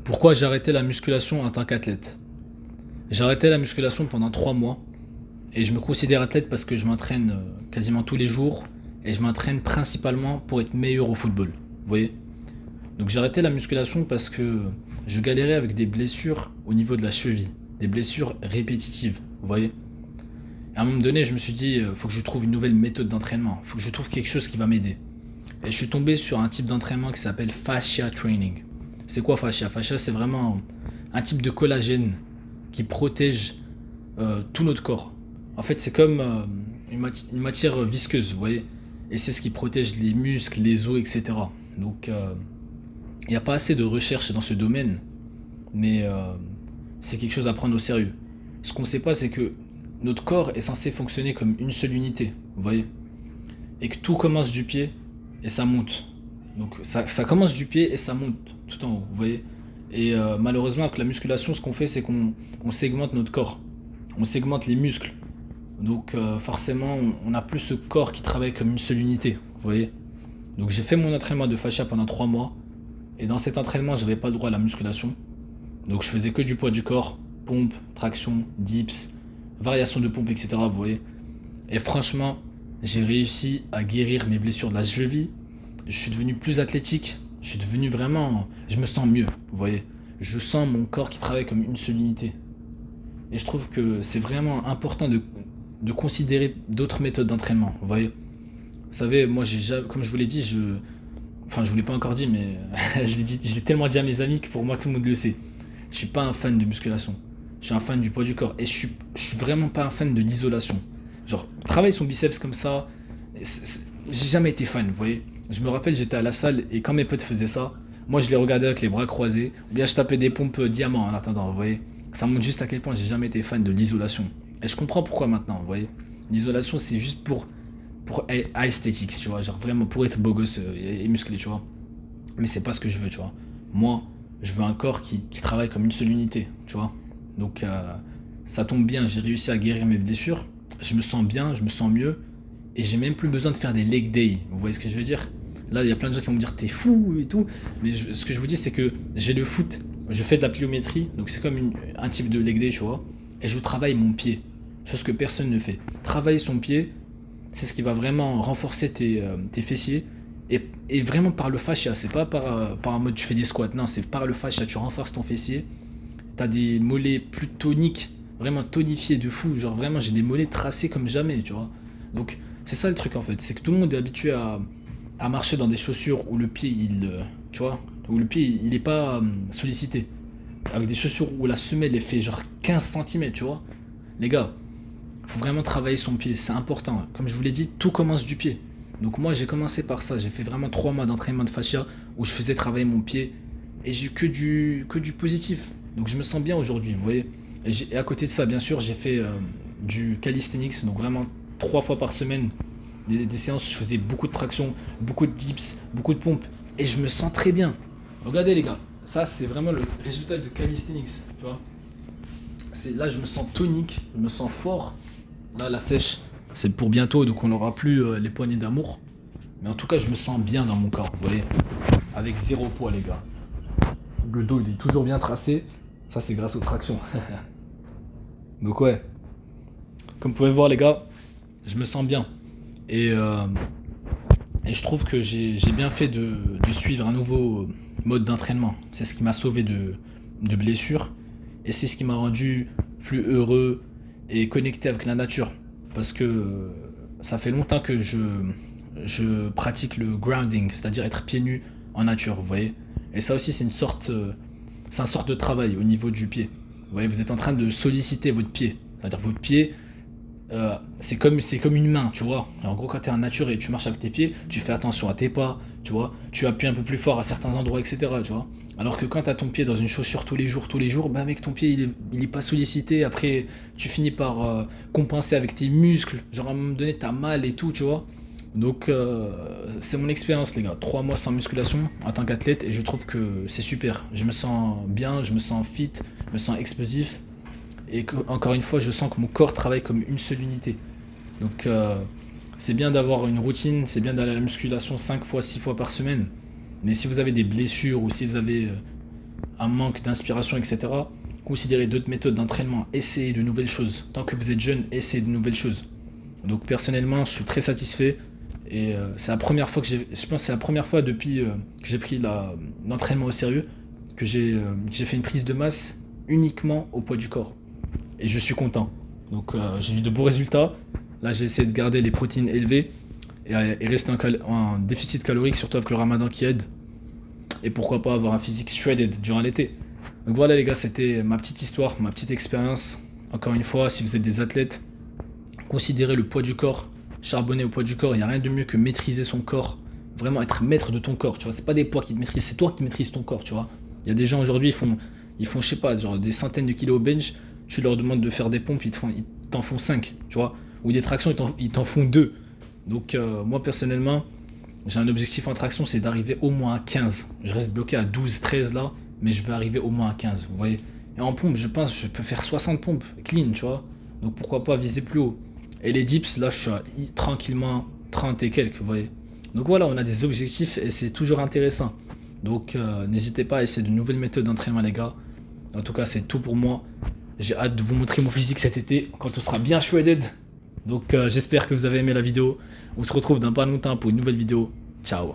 Pourquoi j'ai arrêté la musculation en tant qu'athlète? J'ai arrêté la musculation pendant 3 mois et je me considère athlète parce que je m'entraîne quasiment tous les jours et je m'entraîne principalement pour être meilleur au football. Vous voyez? Donc j'ai arrêté la musculation parce que je galérais avec des blessures au niveau de la cheville, des blessures répétitives. Vous voyez? Et à un moment donné, je me suis dit, faut que je trouve une nouvelle méthode d'entraînement, faut que je trouve quelque chose qui va m'aider. Et je suis tombé sur un type d'entraînement qui s'appelle fascia training. C'est quoi fascia? Fascia, c'est vraiment un type de collagène qui protège tout notre corps. En fait, c'est comme une matière visqueuse, vous voyez. Et c'est ce qui protège les muscles, les os, etc. Donc, il n'y a pas assez de recherche dans ce domaine, mais c'est quelque chose à prendre au sérieux. Ce qu'on ne sait pas, c'est que notre corps est censé fonctionner comme une seule unité, vous voyez. Et que tout commence du pied et ça monte. Donc ça commence du pied et ça monte tout en haut, vous voyez. Et malheureusement, avec la musculation, ce qu'on fait, c'est qu'on segmente notre corps. On segmente les muscles. Donc forcément, on n'a plus ce corps qui travaille comme une seule unité, vous voyez. Donc j'ai fait mon entraînement de fascia pendant 3 mois. Et dans cet entraînement, j'avais pas le droit à la musculation. Donc je faisais que du poids du corps, pompe, traction, dips, variation de pompe, etc. Vous voyez. Et franchement, j'ai réussi à guérir mes blessures de la cheville. Je suis devenu plus athlétique. Je suis devenu vraiment... Je me sens mieux, vous voyez. Je sens mon corps qui travaille comme une seule unité. Et je trouve que c'est vraiment important de considérer d'autres méthodes d'entraînement, vous voyez. Vous savez, moi, comme je vous l'ai dit, enfin, je vous l'ai pas encore dit, mais je l'ai tellement dit à mes amis que pour moi, tout le monde le sait. Je suis pas un fan de musculation. Je suis un fan du poids du corps. Et je suis vraiment pas un fan de l'isolation. Genre, travailler son biceps comme ça, j'ai jamais été fan, vous voyez. Je me rappelle, j'étais à la salle et quand mes potes faisaient ça, moi je les regardais avec les bras croisés, ou bien je tapais des pompes diamants en attendant, vous voyez. Ça montre juste à quel point j'ai jamais été fan de l'isolation. Et je comprends pourquoi maintenant, vous voyez. L'isolation, c'est juste pour esthétique, tu vois, genre vraiment pour être beau gosse et musclé, tu vois. Mais c'est pas ce que je veux, tu vois. Moi, je veux un corps qui travaille comme une seule unité, tu vois. Donc ça tombe bien, j'ai réussi à guérir mes blessures, je me sens bien, je me sens mieux, et j'ai même plus besoin de faire des leg day, vous voyez ce que je veux dire? Là, il y a plein de gens qui vont me dire t'es fou et tout, mais ce que je vous dis, c'est que j'ai le foot, je fais de la pliométrie, donc c'est comme un type de leg day, tu vois, et je travaille mon pied, chose que personne ne fait. Travailler son pied, c'est ce qui va vraiment renforcer tes fessiers, et vraiment par le fascia, c'est pas par un mode tu fais des squats, non, c'est par le fascia, tu renforces ton fessier, t'as des mollets plus toniques, vraiment tonifiés de fou, genre vraiment j'ai des mollets tracés comme jamais, tu vois. Donc c'est ça le truc en fait, c'est que tout le monde est habitué à marcher dans des chaussures où le pied tu vois, où le pied il est pas sollicité, avec des chaussures où la semelle est fait genre 15 centimètres, tu vois. Les gars, faut vraiment travailler son pied, c'est important. Comme je vous l'ai dit, tout commence du pied. Donc moi j'ai commencé par ça, j'ai fait vraiment 3 mois d'entraînement de fascia où je faisais travailler mon pied et j'ai eu que du positif. Donc je me sens bien aujourd'hui, vous voyez. Et à côté de ça, bien sûr, j'ai fait du calisthenics, donc vraiment 3 fois par semaine, des séances où je faisais beaucoup de traction, beaucoup de dips, beaucoup de pompes, et je me sens très bien. Regardez les gars, ça c'est vraiment le résultat de calisthenics, tu vois. Là je me sens tonique, je me sens fort. Là la sèche, c'est pour bientôt, donc on n'aura plus les poignées d'amour. Mais en tout cas, je me sens bien dans mon corps, vous voyez. Avec zéro poids, les gars. Le dos, il est toujours bien tracé. Ça, c'est grâce aux tractions. Donc ouais, comme vous pouvez voir les gars, je me sens bien. Et, euh, et je trouve que j'ai bien fait de suivre un nouveau mode d'entraînement. C'est ce qui m'a sauvé de blessures. Et c'est ce qui m'a rendu plus heureux et connecté avec la nature. Parce que ça fait longtemps que je pratique le grounding, c'est-à-dire être pieds nus en nature, vous voyez. Et ça aussi, c'est un sorte de travail au niveau du pied. Vous voyez, vous êtes en train de solliciter votre pied. C'est-à-dire votre pied, c'est comme une main, tu vois. En gros, quand tu es en nature et tu marches avec tes pieds, tu fais attention à tes pas, tu vois. Tu appuies un peu plus fort à certains endroits, etc. Tu vois. Alors que quand tu as ton pied dans une chaussure tous les jours, bah mec, ton pied il est pas sollicité. Après, tu finis par compenser avec tes muscles. Genre à un moment donné, t'as mal et tout, tu vois. Donc, c'est mon expérience, les gars. 3 mois sans musculation en tant qu'athlète et je trouve que c'est super. Je me sens bien, je me sens fit, je me sens explosif et encore une fois, je sens que mon corps travaille comme une seule unité. Donc, c'est bien d'avoir une routine, c'est bien d'aller à la musculation 5 fois, 6 fois par semaine. Mais si vous avez des blessures ou si vous avez un manque d'inspiration, etc., considérez d'autres méthodes d'entraînement, essayez de nouvelles choses. Tant que vous êtes jeune, essayez de nouvelles choses. Donc personnellement, je suis très satisfait. Et c'est la première fois je pense que c'est la première fois depuis que j'ai pris l'entraînement au sérieux que j'ai fait une prise de masse uniquement au poids du corps. Et je suis content. Donc j'ai eu de bons résultats. Là, j'ai essayé de garder les protéines élevées et rester en déficit calorique, surtout avec le ramadan qui aide. Et pourquoi pas avoir un physique shredded durant l'été. Donc voilà les gars, c'était ma petite histoire, ma petite expérience. Encore une fois, si vous êtes des athlètes, considérez le poids du corps, charbonner au poids du corps. Il n'y a rien de mieux que maîtriser son corps. Vraiment être maître de ton corps, tu vois. C'est pas des poids qui te maîtrisent, c'est toi qui maîtrises ton corps, tu vois. Il y a des gens aujourd'hui, ils font, je sais pas, genre des centaines de kilos au bench. Tu leur demandes de faire des pompes, ils t'en font 5, tu vois. Ou des tractions, ils t'en font 2. Donc moi personnellement, j'ai un objectif en traction, c'est d'arriver au moins à 15. Je reste bloqué à 12, 13 là, mais je veux arriver au moins à 15, vous voyez. Et en pompe, je pense que je peux faire 60 pompes clean, tu vois. Donc pourquoi pas viser plus haut. Et les dips, là, je suis tranquillement 30 et quelques, vous voyez. Donc voilà, on a des objectifs et c'est toujours intéressant. Donc n'hésitez pas à essayer de nouvelles méthodes d'entraînement, les gars. En tout cas, c'est tout pour moi. J'ai hâte de vous montrer mon physique cet été, quand on sera bien shredded. Donc j'espère que vous avez aimé la vidéo. On se retrouve dans pas longtemps pour une nouvelle vidéo. Ciao.